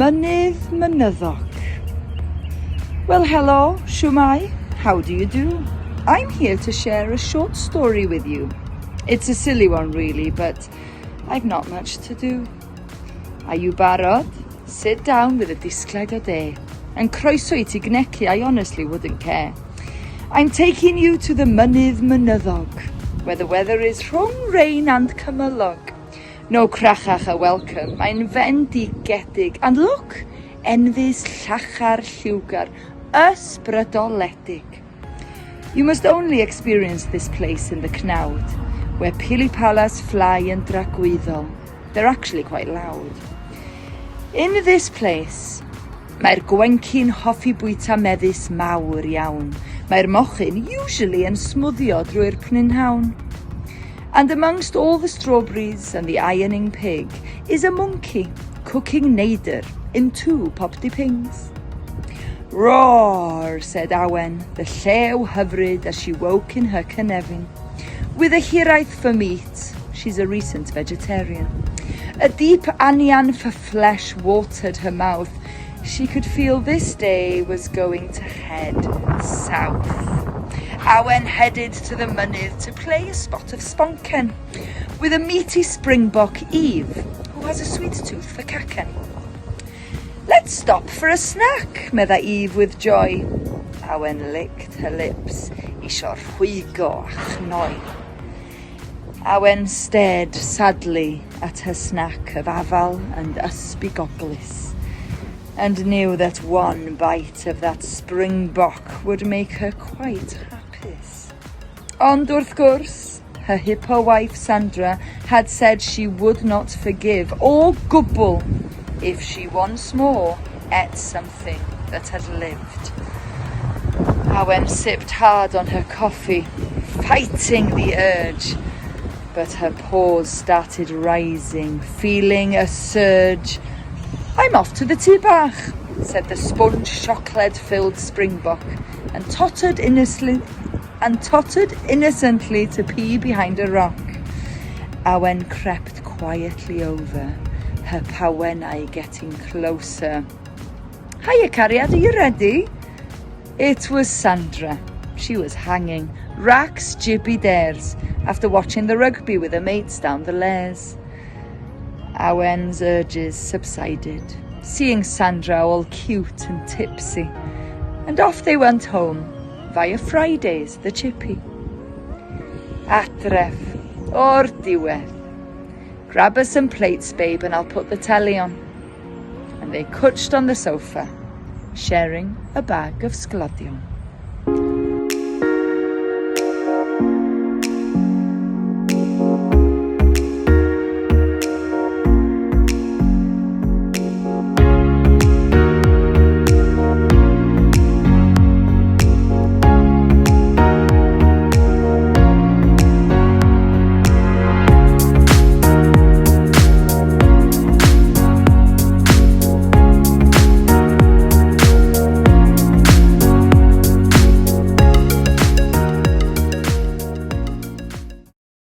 Mynydd Mynyddog. Well, hello, Shwmae. How do you do? I'm here to share a short story with you. It's a silly one really, but I've not much to do. Are you barod? Sit down with a disgled o de. And croeso I ti gneci, I honestly wouldn't care. I'm taking you to the Mynydd Mynyddog, where the weather is rhwng rain and cymylog. No crachach a welcome, mae'n fendigedig. And look, enfys llachar lliwgar, ysbrydoledig. You must only experience this place in the Cnawd, where pilipalas fly yn dragwyddol. They're actually quite loud. In this place, mae'r gwency'n hoffi bwyta meddys mawr iawn. Mae'r mochyn usually yn smwddio drwy'r prynhawn. And amongst all the strawberries and the ironing pig is a monkey cooking neider in 2 popty pings. Roar, said Awen, the llew hyfryd as she woke in her cynefin. With a hiraeth for meat, she's a recent vegetarian. A deep anian for flesh watered her mouth. She could feel this day was going to head south. Awen headed to the mynydd to play a spot of sponken with a meaty springbok Eve, who has a sweet tooth for cacen. Let's stop for a snack, medda Eve with joy. Awen licked her lips, isio rhwygo a chnoi. Awen stared sadly at her snack of afal and ysbigoblis, and knew that one bite of that springbok would make her quite hapus. Ond wrth gwrs, her hippo wife Sandra had said she would not forgive or gwbl if she once more ate something that had lived. Awen sipped hard on her coffee, fighting the urge, but her paws started rising, feeling a surge. I'm off to the tŷ bach, said the sponge chocolate-filled springbok, and tottered innocently to pee behind a rock. Awen crept quietly over, her pawennau getting closer. Hiya, cariad, are you ready? It was Sandra. She was hanging, racks jibby dares, after watching the rugby with her mates down the lares. Awen's urges subsided, seeing Sandra all cute and tipsy, and off they went home, via Fridays, the chippy. Atref, o'r diwedd. Grab us some plates, babe, and I'll put the telly on. And they couched on the sofa, sharing a bag of sglodion.